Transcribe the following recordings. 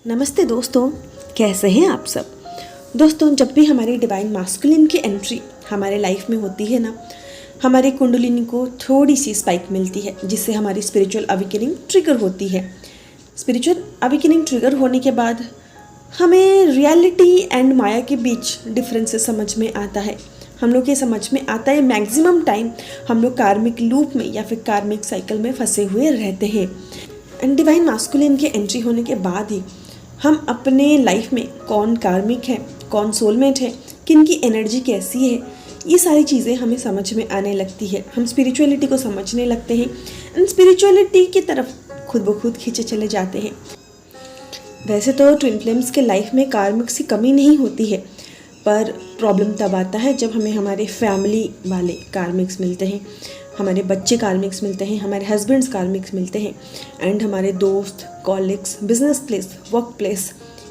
नमस्ते दोस्तों, कैसे हैं आप सब। दोस्तों, जब भी हमारी डिवाइन मास्कुलिन की एंट्री हमारे लाइफ में होती है ना, हमारे कुंडलिनी को थोड़ी सी स्पाइक मिलती है, जिससे हमारी स्पिरिचुअल अवेकनिंग ट्रिगर होती है। स्पिरिचुअल अवेकनिंग ट्रिगर होने के बाद हमें रियलिटी एंड माया के बीच डिफरेंसेस समझ में आता है। हम लोग ये समझ में आता है मैक्सिमम टाइम हम लोग कार्मिक लूप में या फिर कार्मिक साइकिल में फंसे हुए रहते हैं। एंड डिवाइन मास्कुलिन के एंट्री होने के बाद ही हम अपने लाइफ में कौन कार्मिक है, कौन सोलमेट है, किन की एनर्जी कैसी है, ये सारी चीज़ें हमें समझ में आने लगती है। हम स्पिरिचुअलिटी को समझने लगते हैं एंड स्पिरिचुअलिटी की तरफ खुद ब खुद खींचे चले जाते हैं। वैसे तो ट्विन फ्लेम्स के लाइफ में कार्मिक की कमी नहीं होती है, पर प्रॉब्लम तब आता है जब हमें हमारे फैमिली वाले कार्मिक्स मिलते हैं, हमारे बच्चे कार्मिक्स मिलते हैं, हमारे हस्बैंड्स कार्मिक्स मिलते हैं एंड हमारे दोस्त, colleagues, business place, work place,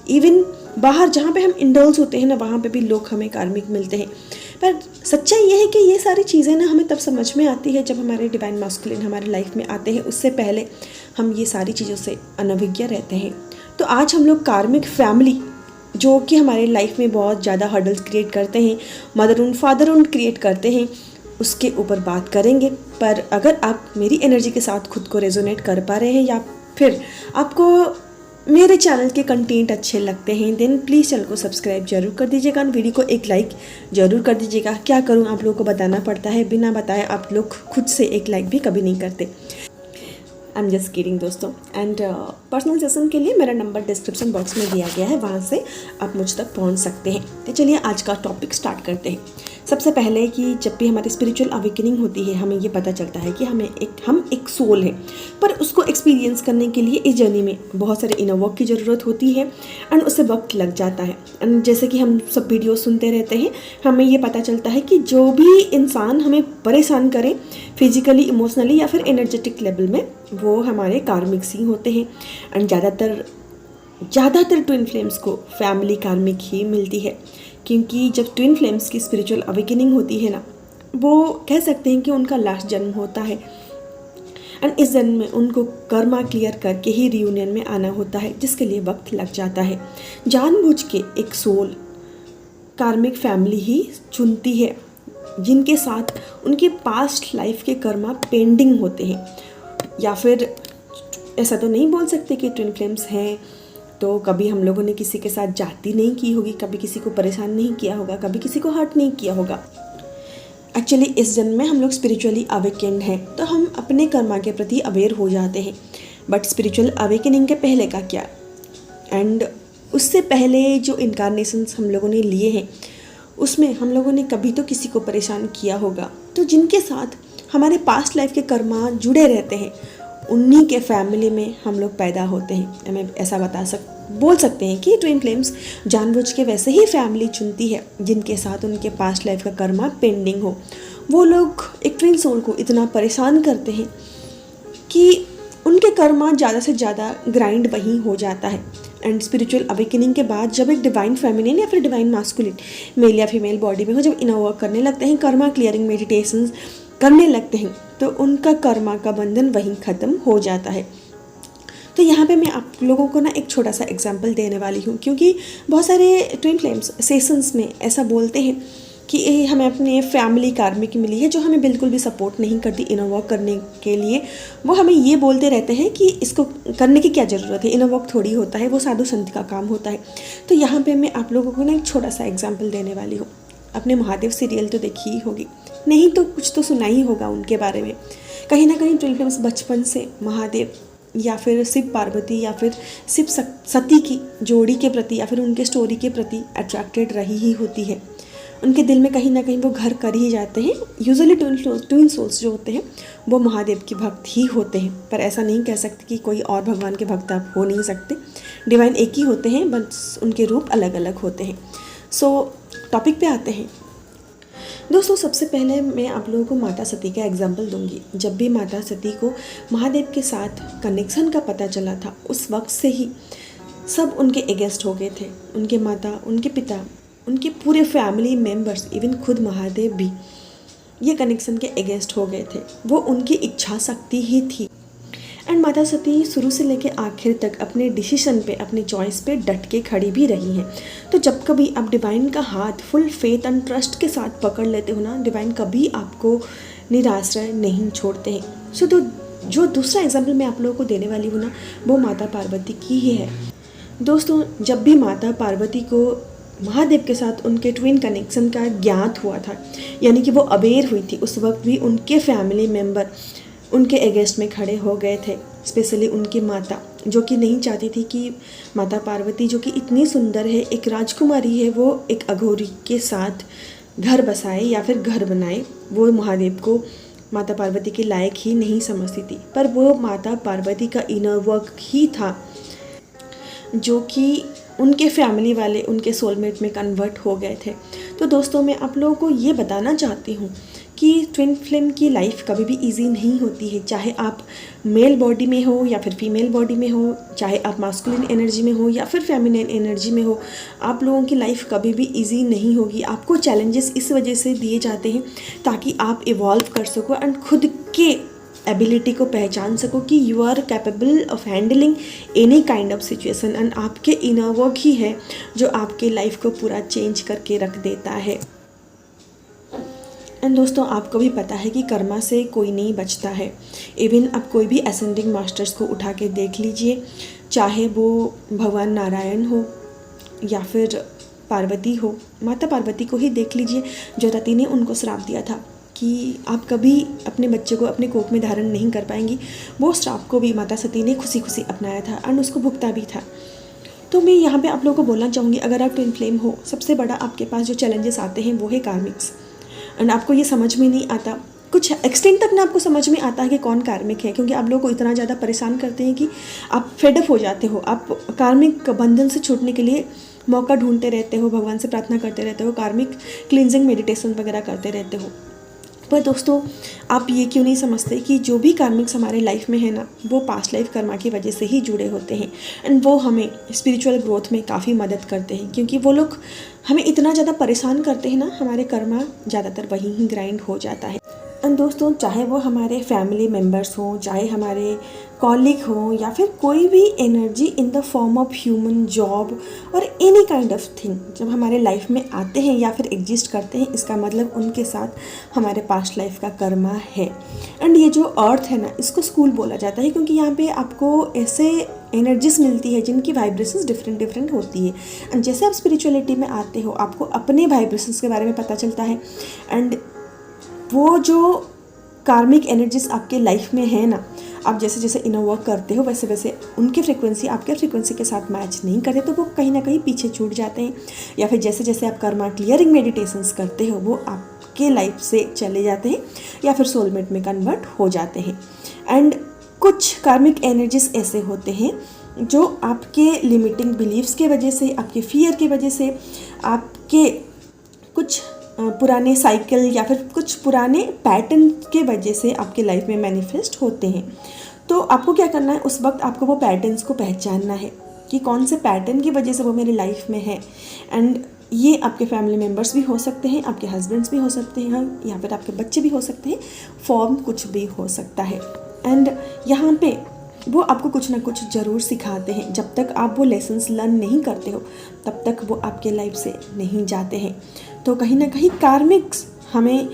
even बाहर जहाँ पे हम इंडल्स होते हैं ना, वहाँ पे भी लोग हमें कार्मिक मिलते हैं। पर सच्चाई ये है कि ये सारी चीज़ें ना हमें तब समझ में आती है जब हमारे डिवाइन मास्कुलिन हमारे लाइफ में आते हैं। उससे पहले हम ये सारी चीज़ों से अनभिज्ञ रहते हैं। तो आज हम लोग कार्मिक फैमिली, जो कि हमारे लाइफ में बहुत ज़्यादा हर्डल्स क्रिएट करते हैं, मदर फादर क्रिएट करते हैं, उसके ऊपर बात करेंगे। पर अगर आप मेरी एनर्जी के साथ खुद को रेजोनेट कर पा रहे हैं या फिर आपको मेरे चैनल के कंटेंट अच्छे लगते हैं, देन प्लीज़ चैनल को सब्सक्राइब जरूर कर दीजिएगा, वीडियो को एक लाइक जरूर कर दीजिएगा। क्या करूं, आप लोगों को बताना पड़ता है, बिना बताए आप लोग खुद से एक लाइक भी कभी नहीं करते। आई एम जस्ट किडिंग दोस्तों। एंड पर्सनल सेशन के लिए मेरा नंबर डिस्क्रिप्शन बॉक्स में दिया गया है, वहाँ से आप मुझ तक पहुँच सकते हैं। तो चलिए आज का टॉपिक स्टार्ट करते हैं। सबसे पहले कि जब भी हमारी स्पिरिचुअल अवेकनिंग होती है, हमें ये पता चलता है कि हम एक सोल है, पर उसको एक्सपीरियंस करने के लिए इस जर्नी में बहुत सारे इनर वर्क की ज़रूरत होती है एंड उससे वक्त लग जाता है। एंड जैसे कि हम सब वीडियो सुनते रहते हैं, हमें ये पता चलता है कि जो भी इंसान हमें परेशान करे फिजिकली, इमोशनली या फिर एनर्जेटिक लेवल में, वो हमारे कार्मिक्स ही होते हैं। एंड ज़्यादातर ट्विन फ्लेम्स को फैमिली कार्मिक ही मिलती है, क्योंकि जब ट्विन फ्लेम्स की स्पिरिचुअल अवेकनिंग होती है ना, वो कह सकते हैं कि उनका लास्ट जन्म होता है एंड इस जन्म में उनको कर्मा क्लियर करके ही रियूनियन में आना होता है, जिसके लिए वक्त लग जाता है। जानबूझ के एक सोल कार्मिक फैमिली ही चुनती है जिनके साथ उनके पास्ट लाइफ के कर्मा पेंडिंग होते हैं। या फिर ऐसा तो नहीं बोल सकते कि ट्विन फ्लेम्स हैं तो कभी हम लोगों ने किसी के साथ जाति नहीं की होगी, कभी किसी को परेशान नहीं किया होगा, कभी किसी को हर्ट नहीं किया होगा। एक्चुअली इस जन्म में हम लोग स्पिरिचुअली अवेकेंड हैं, तो हम अपने कर्मा के प्रति अवेयर हो जाते हैं। बट स्पिरिचुअल अवेकनिंग के पहले का क्या, एंड उससे पहले जो इनकारनेशंस हम लोगों ने लिए हैं, उसमें हम लोगों ने कभी तो किसी को परेशान किया होगा। तो जिनके साथ हमारे पास्ट लाइफ के कर्मा जुड़े रहते हैं, उन्हीं के फैमिली में हम लोग पैदा होते हैं। हमें ऐसा बोल सकते हैं कि ट्विन फ्लेम्स जानबूझ के वैसे ही फैमिली चुनती है जिनके साथ उनके पास्ट लाइफ का कर्मा पेंडिंग हो। वो लोग एक ट्विन सोल को इतना परेशान करते हैं कि उनके कर्मा ज़्यादा से ज़्यादा ग्राइंड वहीं हो जाता है। एंड स्पिरिचुअल अवेकनिंग के बाद जब एक डिवाइन फेमिनिन या फिर डिवाइन मास्कुलिन मेल या फीमेल बॉडी में हो, जब इनर वर्क करने लगते हैं, कर्मा क्लियरिंग मेडिटेशंस करने लगते हैं, तो उनका कर्मा का बंधन वहीं ख़त्म हो जाता है। तो यहाँ पे मैं आप लोगों को ना एक छोटा सा एग्जांपल देने वाली हूँ, क्योंकि बहुत सारे ट्विन फ्लेम्स सेशंस में ऐसा बोलते हैं कि हमें अपने फैमिली कार्मिक मिली है जो हमें बिल्कुल भी सपोर्ट नहीं करती इनर वर्क करने के लिए। वो हमें ये बोलते रहते हैं कि इसको करने की क्या ज़रूरत है, इनर वर्क थोड़ी होता है, वो साधु संत का काम होता है। तो यहाँ पे मैं आप लोगों को ना एक छोटा सा एग्जाम्पल देने वाली हूँ। आपने महादेव सीरियल तो देखी ही होगी, नहीं तो कुछ तो सुना ही होगा उनके बारे में। कहीं ना कहीं ट्विन फ्लेम्स बचपन से महादेव या फिर शिव पार्वती या फिर शिव सती की जोड़ी के प्रति या फिर उनके स्टोरी के प्रति अट्रैक्टेड रही ही होती है। उनके दिल में कहीं ना कहीं वो घर कर ही जाते हैं। यूजुअली ट्विन सोल्स जो होते हैं वो महादेव की भक्त ही होते हैं, पर ऐसा नहीं कह सकते कि कोई और भगवान के भक्त आप हो नहीं सकते। डिवाइन एक ही होते हैं, बस उनके रूप अलग अलग होते हैं। सो टॉपिक पे आते हैं दोस्तों। सबसे पहले मैं आप लोगों को माता सती का एग्जाम्पल दूंगी। जब भी माता सती को महादेव के साथ कनेक्शन का पता चला था, उस वक्त से ही सब उनके अगेंस्ट हो गए थे। उनके माता, उनके पिता, उनके पूरे फैमिली मेम्बर्स, इवन खुद महादेव भी ये कनेक्शन के अगेंस्ट हो गए थे। वो उनकी इच्छा शक्ति ही थी एंड माता सती शुरू से लेकर आखिर तक अपने डिसीजन पे, अपने चॉइस पे डट के खड़ी भी रही हैं। तो जब कभी आप डिवाइन का हाथ फुल फेथ एंड ट्रस्ट के साथ पकड़ लेते हो ना, डिवाइन कभी आपको निराश्रय नहीं छोड़ते हैं। सो तो जो दूसरा एग्जाम्पल मैं आप लोगों को देने वाली हूँ ना, वो माता पार्वती की ही है। दोस्तों, जब भी माता पार्वती को महादेव के साथ उनके ट्विन कनेक्शन का ज्ञात हुआ था, यानी कि वो अवेयर हुई थी, उस वक्त भी उनके फैमिली मेम्बर उनके अगेंस्ट में खड़े हो गए थे। स्पेशली उनकी माता, जो कि नहीं चाहती थी कि माता पार्वती, जो कि इतनी सुंदर है, एक राजकुमारी है, वो एक अघोरी के साथ घर बसाए या फिर घर बनाए। वो महादेव को माता पार्वती के लायक ही नहीं समझती थी। पर वो माता पार्वती का इनर वर्क ही था जो कि उनके फैमिली वाले उनके सोलमेट में कन्वर्ट हो गए थे। तो दोस्तों, मैं आप लोगों को ये बताना चाहती हूँ कि ट्विन फ्लेम की लाइफ कभी भी इजी नहीं होती है। चाहे आप मेल बॉडी में हो या फिर फीमेल बॉडी में हो, चाहे आप मास्कुलिन एनर्जी में हो या फिर फेमिनिन एनर्जी में हो, आप लोगों की लाइफ कभी भी इजी नहीं होगी। आपको चैलेंजेस इस वजह से दिए जाते हैं ताकि आप इवॉल्व कर सको एंड खुद के एबिलिटी को पहचान सको कि you are capable of handling any kind of situation. And आपके इनर वर्क ही है जो आपके लाइफ को पूरा चेंज करके रख देता है। एंड दोस्तों, आपको भी पता है कि कर्मा से कोई नहीं बचता है। इवन आप कोई भी असेंडिंग मास्टर्स को उठा के देख लीजिए, चाहे वो भगवान नारायण हो या फिर पार्वती हो। माता पार्वती को ही देख लीजिए, जो रति ने उनको श्राप दिया था कि आप कभी अपने बच्चे को अपने कोख में धारण नहीं कर पाएंगी, वो श्राप को भी माता सती ने खुशी खुशी अपनाया था एंड उसको भुगता भी था। तो मैं यहाँ पे आप लोगों को बोलना चाहूँगी, अगर आप ट्विन फ्लेम हो, सबसे बड़ा आपके पास जो चैलेंजेस आते हैं वो है कार्मिक्स। एंड आपको ये समझ में नहीं आता, कुछ एक्सटेंट तक ना आपको समझ में आता है कि कौन कार्मिक है, क्योंकि आप लोगों को इतना ज़्यादा परेशान करते हैं कि आप फेडअप हो जाते हो। आप कार्मिक बंधन से छूटने के लिए मौका ढूंढते रहते हो, भगवान से प्रार्थना करते रहते हो, कार्मिक क्लिनजिंग मेडिटेशन वगैरह करते रहते हो। पर दोस्तों, आप ये क्यों नहीं समझते कि जो भी कार्मिक्स हमारे लाइफ में है ना, वो पास्ट लाइफ कर्मा की वजह से ही जुड़े होते हैं एंड वो हमें स्पिरिचुअल ग्रोथ में काफ़ी मदद करते हैं, क्योंकि वो लोग हमें इतना ज़्यादा परेशान करते हैं ना, हमारे कर्मा ज़्यादातर वहीं ही ग्राइंड हो जाता है। एंड दोस्तों, चाहे वो हमारे फैमिली मेम्बर्स हों, चाहे हमारे कॉलीग हों या फिर कोई भी energy in the form of human job और एनी काइंड ऑफ थिंग जब हमारे लाइफ में आते हैं या फिर एग्जिस्ट करते हैं, इसका मतलब उनके साथ हमारे पास्ट लाइफ का कर्मा है। एंड ये जो अर्थ है ना, इसको स्कूल बोला जाता है, क्योंकि यहाँ पे आपको ऐसे एनर्जीज मिलती है जिनकी वाइब्रेशंस डिफरेंट होती है। एंड जैसे आप स्पिरिचुअलिटी में आते हो, आपको अपने वाइब्रेशंस के बारे में पता चलता है एंड वो जो कार्मिक एनर्जीज आपके लाइफ में है ना, आप जैसे जैसे इनर वर्क करते हो वैसे वैसे उनकी फ्रिक्वेंसी आपके फ्रिक्वेंसी के साथ मैच नहीं करते, तो वो कहीं ना कहीं पीछे छूट जाते हैं। या फिर जैसे जैसे आप कर्मा क्लियरिंग मेडिटेशंस करते हो, वो आपके लाइफ से चले जाते हैं या फिर सोलमेट में कन्वर्ट हो जाते हैं। एंड कुछ कार्मिक एनर्जीज ऐसे होते हैं जो आपके लिमिटिंग बिलीव्स के वजह से, आपके फियर की वजह से, आपके कुछ पुराने साइकिल या फिर कुछ पुराने पैटर्न के वजह से आपके लाइफ में मैनिफेस्ट होते हैं। तो आपको क्या करना है, उस वक्त आपको वो पैटर्न्स को पहचानना है कि कौन से पैटर्न की वजह से वो मेरी लाइफ में है। एंड ये आपके फैमिली मेम्बर्स भी हो सकते हैं, आपके हस्बैंड्स भी हो सकते हैं, या फिर आपके बच्चे भी हो सकते हैं, फॉर्म कुछ भी हो सकता है। एंड यहाँ पे वो आपको कुछ ना कुछ ज़रूर सिखाते हैं। जब तक आप वो लेसन्स लर्न नहीं करते हो, तब तक वो आपके लाइफ से नहीं जाते हैं। तो कहीं ना कहीं कार्मिक्स हमें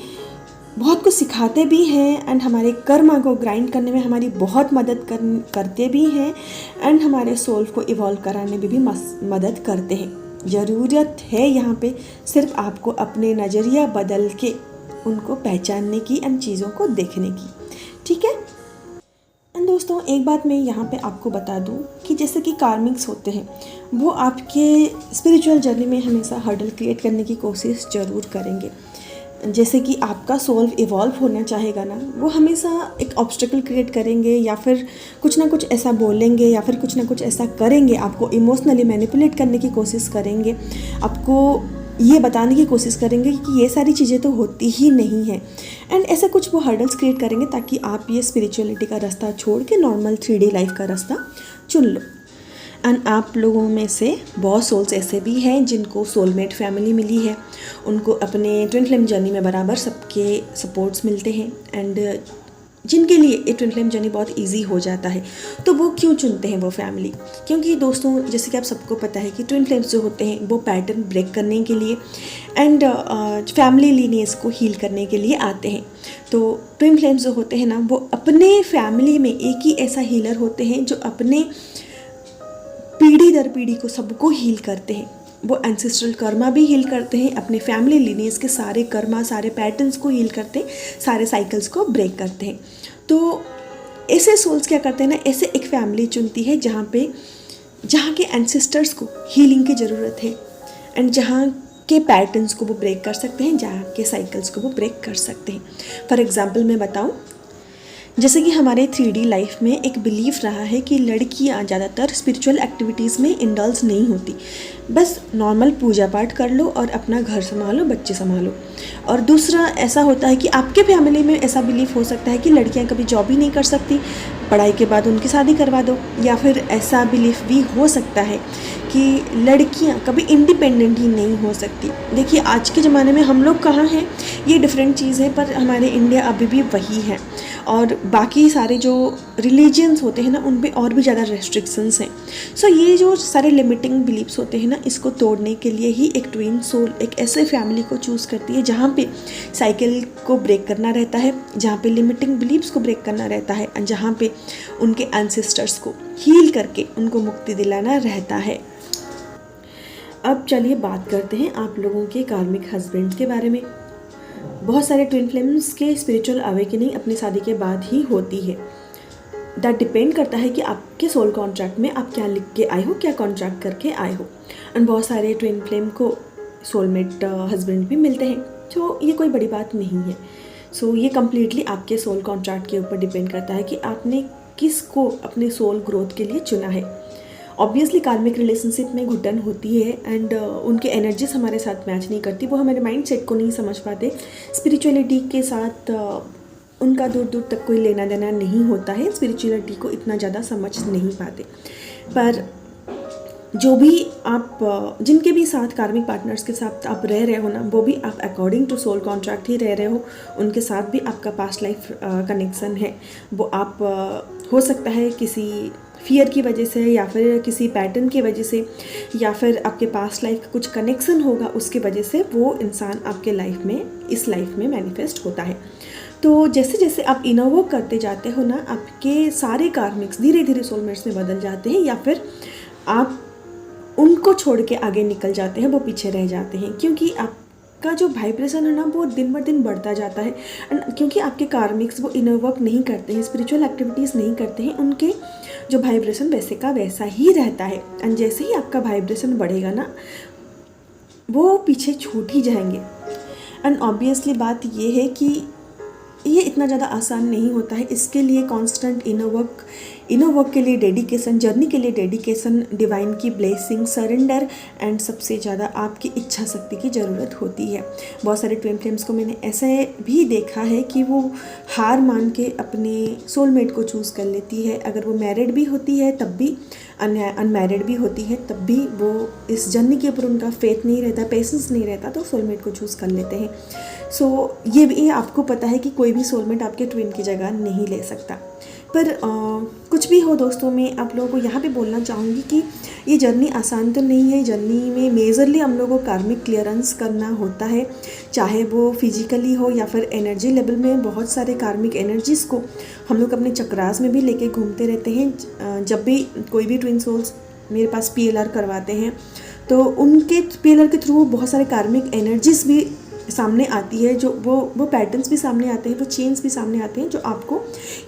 बहुत कुछ सिखाते भी हैं एंड हमारे कर्मा को ग्राइंड करने में हमारी बहुत मदद करते भी हैं एंड हमारे सोल को इवॉल्व कराने में भी मदद करते हैं। ज़रूरत है यहाँ पे सिर्फ आपको अपने नज़रिया बदल के उनको पहचानने की एंड चीज़ों को देखने की, ठीक है। एंड दोस्तों, एक बात मैं यहाँ पे आपको बता दूँ कि जैसे कि कार्मिक्स होते हैं, वो आपके स्पिरिचुअल जर्नी में हमेशा हर्डल क्रिएट करने की कोशिश ज़रूर करेंगे। जैसे कि आपका सोल इवॉल्व होना चाहेगा ना, वो हमेशा एक ऑब्स्टेकल क्रिएट करेंगे या फिर कुछ ना कुछ ऐसा बोलेंगे या फिर कुछ ना कुछ ऐसा करेंगे, आपको इमोशनली मैनिपुलेट करने की कोशिश करेंगे, आपको ये बताने की कोशिश करेंगे कि ये सारी चीज़ें तो होती ही नहीं है। एंड ऐसे कुछ वो हर्डल्स क्रिएट करेंगे ताकि आप ये स्पिरिचुअलिटी का रास्ता छोड़ के नॉर्मल 3D लाइफ का रास्ता चुन लो। एंड आप लोगों में से बहुत सोल्स ऐसे भी हैं जिनको सोलमेट फैमिली मिली है, उनको अपने ट्विन फ्लेम जर्नी में बराबर सबके सपोर्ट्स मिलते हैं। एंड जिनके लिए ये ट्विन फ्लेम जर्नी बहुत इजी हो जाता है। तो वो क्यों चुनते हैं वो फैमिली? क्योंकि दोस्तों जैसे कि आप सबको पता है कि ट्विन फ्लेम्स जो होते हैं वो पैटर्न ब्रेक करने के लिए एंड फैमिली लीनिएज को हील करने के लिए आते हैं। तो ट्विन फ्लेम्स जो होते हैं ना वो अपने फैमिली में एक ही ऐसा हीलर होते हैं जो अपने पीढ़ी दर पीढ़ी को सबको हील करते हैं। वो एंसेस्ट्रल कर्मा भी हील करते हैं, अपने फैमिली लीनिएज के सारे कर्मा, सारे पैटर्न्स को हील करते हैं, सारे साइकिल्स को ब्रेक करते हैं। तो ऐसे सोल्स क्या करते हैं ना, ऐसे एक फैमिली चुनती है जहाँ के एंसेस्टर्स को हीलिंग की ज़रूरत है एंड जहाँ के पैटर्न्स को वो ब्रेक कर सकते हैं, जहाँ के साइकिल्स को वो ब्रेक कर सकते हैं। फॉर एग्जाम्पल मैं बताऊँ, जैसे कि हमारे 3D लाइफ में एक बिलीफ रहा है कि लड़कियां ज़्यादातर स्पिरिचुअल एक्टिविटीज़ में इंडल्ज नहीं होती, बस नॉर्मल पूजा पाठ कर लो और अपना घर संभालो, बच्चे संभालो। और दूसरा ऐसा होता है कि आपके फैमिली में ऐसा बिलीफ हो सकता है कि लड़कियां कभी जॉब ही नहीं कर सकती, पढ़ाई के बाद उनकी शादी करवा दो। या फिर ऐसा बिलीफ भी हो सकता है कि लड़कियां कभी इंडिपेंडेंट ही नहीं हो सकती। देखिए आज के ज़माने में हम लोग कहाँ हैं, ये डिफरेंट चीज़ है, पर हमारे इंडिया अभी भी वही है। और बाकी सारे जो रिलीजन्स होते हैं ना उन पे और भी ज़्यादा रेस्ट्रिक्शंस हैं। सो ये जो सारे लिमिटिंग बिलीव्स होते हैं ना, इसको तोड़ने के लिए ही एक ट्विन सोल एक ऐसे फैमिली को चूज़ करती है जहाँ पे साइकिल को ब्रेक करना रहता है, जहाँ पे लिमिटिंग बिलीव्स को ब्रेक करना रहता है, जहाँ पे उनके एंसेस्टर्स को हील करके उनको मुक्ति दिलाना रहता है। अब चलिए बात करते हैं आप लोगों के कार्मिक हस्बैंड के बारे में। बहुत सारे ट्विन फ्लेम्स के स्पिरिचुअल अवेकनिंग अपनी शादी के बाद ही होती है। दैट डिपेंड करता है कि आपके सोल कॉन्ट्रैक्ट में आप क्या लिख के आए हो, क्या कॉन्ट्रैक्ट करके आए हो। एंड बहुत सारे ट्विन फ्लेम को सोलमेट हस्बैंड भी मिलते हैं, तो ये कोई बड़ी बात नहीं है। सो ये कम्प्लीटली आपके सोल कॉन्ट्रैक्ट के ऊपर डिपेंड करता है कि आपने किसको अपने सोल ग्रोथ के लिए चुना है। ऑब्वियसली कार्मिक रिलेशनशिप में घुटन होती है एंड उनके एनर्जीज हमारे साथ मैच नहीं करती, वो हमारे माइंड सेट को नहीं समझ पाते, स्पिरिचुअलिटी के साथ उनका दूर दूर तक कोई लेना देना नहीं होता है, स्पिरिचुअलिटी को इतना ज़्यादा समझ नहीं पाते। पर जो भी आप जिनके भी साथ कार्मिक पार्टनर्स के साथ आप रह रहे हो ना, वो भी आप अकॉर्डिंग टू सोल कॉन्ट्रैक्ट ही रह रहे हो, उनके साथ भी आपका पास्ट लाइफ कनेक्शन है। वो आप हो सकता है किसी फियर की वजह से या फिर किसी पैटर्न की वजह से या फिर आपके पास्ट लाइफ का कुछ कनेक्शन होगा, उसकी वजह से वो इंसान आपके लाइफ में इस लाइफ में मैनिफेस्ट होता है। तो जैसे जैसे आप इनर वर्क करते जाते हो ना, आपके सारे कार्मिक्स धीरे धीरे सोलमेट्स में बदल जाते हैं या फिर आप उनको छोड़ के आगे निकल जाते हैं, वो पीछे रह जाते हैं, क्योंकि आपका जो वाइब्रेशन है ना वो दिन ब दिन बढ़ता जाता है। एंड क्योंकि आपके कार्मिक्स वो इनर वर्क नहीं करते हैं, स्पिरिचुअल एक्टिविटीज़ नहीं करते हैं, उनके जो वाइब्रेशन वैसे का वैसा ही रहता है। एंड जैसे ही आपका वाइब्रेशन बढ़ेगा ना, वो पीछे छूट ही जाएंगे। एंड ऑब्वियसली बात ये है कि ये इतना ज़्यादा आसान नहीं होता है, इसके लिए कांस्टेंट इनर वर्क के लिए डेडिकेशन, जर्नी के लिए डेडिकेशन, डिवाइन की ब्लेसिंग, सरेंडर एंड सबसे ज़्यादा आपकी इच्छा शक्ति की ज़रूरत होती है। बहुत सारे ट्विन फ्लेम्स को मैंने ऐसे भी देखा है कि वो हार मान के अपने सोलमेट को चूज़ कर लेती है। अगर वो मैरिड भी होती है तब भी, अनमैरिड भी होती है तब भी वो इस जर्नी के ऊपर उनका फेथ नहीं रहता, पेशेंस नहीं रहता, तो सोलमेट को चूज़ कर लेते हैं। सो ये भी आपको पता है कि कोई भी सोलमेट आपके ट्विन की जगह नहीं ले सकता। पर कुछ भी हो दोस्तों, मैं आप लोगों को यहाँ पे बोलना चाहूँगी कि ये जर्नी आसान तो नहीं है। जर्नी में मेजरली हम लोगों को कार्मिक क्लियरेंस करना होता है, चाहे वो फिजिकली हो या फिर एनर्जी लेवल में। बहुत सारे कार्मिक एनर्जीज़ को हम लोग अपने चक्रास में भी लेके घूमते रहते हैं। जब भी कोई भी ट्विन सोल्स मेरे पास PLR करवाते हैं तो उनके PLR के थ्रू बहुत सारे कार्मिक एनर्जीज़ भी सामने आती है, जो वो पैटर्न्स भी सामने आते हैं, वो चेन्स भी सामने आते हैं जो आपको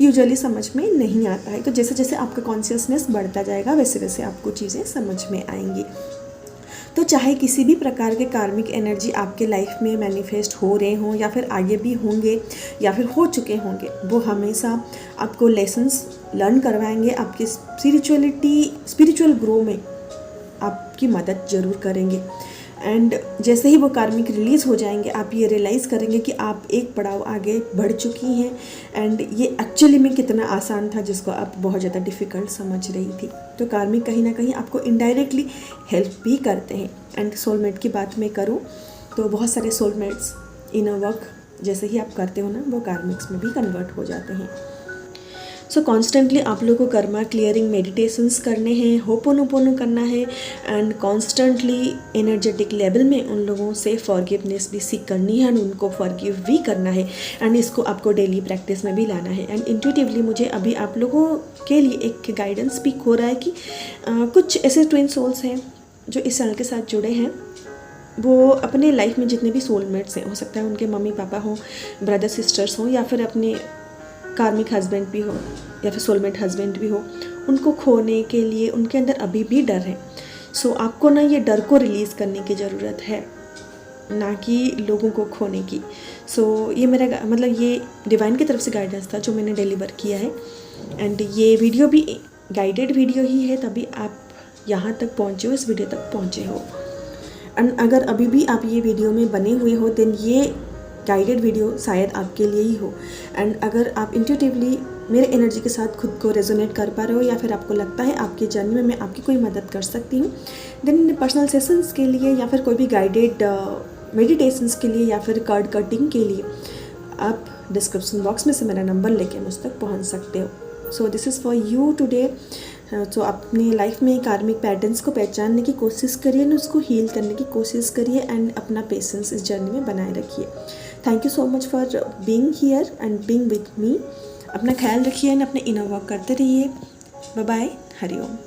यूजुअली समझ में नहीं आता है। तो जैसे जैसे आपका कॉन्शियसनेस बढ़ता जाएगा वैसे वैसे आपको चीज़ें समझ में आएंगी। तो चाहे किसी भी प्रकार के कार्मिक एनर्जी आपके लाइफ में मैनिफेस्ट हो रहे हों या फिर आगे भी होंगे या फिर हो चुके होंगे, वो हमेशा आपको लेसन्स लर्न करवाएंगे, आपकी स्पिरिचुअल ग्रो में आपकी मदद ज़रूर करेंगे। एंड जैसे ही वो कार्मिक रिलीज़ हो जाएंगे, आप ये रियलाइज़ करेंगे कि आप एक पड़ाव आगे बढ़ चुकी हैं एंड ये एक्चुअली में कितना आसान था जिसको आप बहुत ज़्यादा डिफ़िकल्ट समझ रही थी। तो कार्मिक कहीं ना कहीं आपको इनडायरेक्टली हेल्प भी करते हैं। एंड सोलमेट की बात मैं करूँ तो बहुत सारे सोलमेट्स इनर वर्क जैसे ही आप करते हो ना, वो कार्मिक्स में भी कन्वर्ट हो जाते हैं। सो कॉन्स्टेंटली आप लोगों को कर्मा क्लियरिंग मेडिटेशंस करने हैं, होपोनोपोनो करना है, एंड कॉन्स्टेंटली एनर्जेटिक लेवल में उन लोगों से फॉरगिवनेस भी सीख करनी है, एंड उनको फॉरगिव भी करना है, एंड इसको आपको डेली प्रैक्टिस में भी लाना है। एंड इंट्यूटिवली मुझे अभी आप लोगों के लिए एक गाइडेंस स्पीक हो रहा है कि कुछ ऐसे ट्विन सोल्स हैं जो इस चैनल के साथ जुड़े हैं। वो अपने लाइफ में जितने भी सोलमेट्स हैं, हो सकता है उनके मम्मी पापा हों, ब्रदर सिस्टर्स हों, या फिर अपने कार्मिक हस्बैंड भी हो, या फिर सोलमेट हस्बैंड भी हो, उनको खोने के लिए उनके अंदर अभी भी डर है। सो आपको ना ये डर को रिलीज़ करने की ज़रूरत है, ना कि लोगों को खोने की। सो ये मेरा मतलब ये डिवाइन की तरफ से गाइडेंस था जो मैंने डिलीवर किया है, एंड ये वीडियो भी गाइडेड वीडियो ही है, तभी आप यहाँ तक पहुँचे हो, इस वीडियो तक पहुँचे हो। एंड अगर अभी भी आप ये वीडियो में बने हुए हो, देन ये गाइडेड वीडियो शायद आपके लिए ही हो। एंड अगर आप इंट्यूटिवली मेरे एनर्जी के साथ खुद को रेजोनेट कर पा रहे हो, या फिर आपको लगता है आपके जर्नी में मैं आपकी कोई मदद कर सकती हूँ, देन पर्सनल सेशंस के लिए, या फिर कोई भी गाइडेड मेडिटेशंस के लिए, या फिर कार्ड कटिंग के लिए आप डिस्क्रिप्शन बॉक्स में से मेरा नंबर लेके मुझ तक पहुँच सकते हो। So this is for you today. तो अपनी लाइफ में कार्मिक पैटर्न्स को पहचानने की कोशिश करिए, और उसको हील करने की कोशिश करिए, एंड अपना पेशेंस इस जर्नी में बनाए रखिए। Thank you so much for being here and being with me. अपना ख्याल रखिए एंड अपने इनर वर्क करते रहिए। Bye bye, Hariom.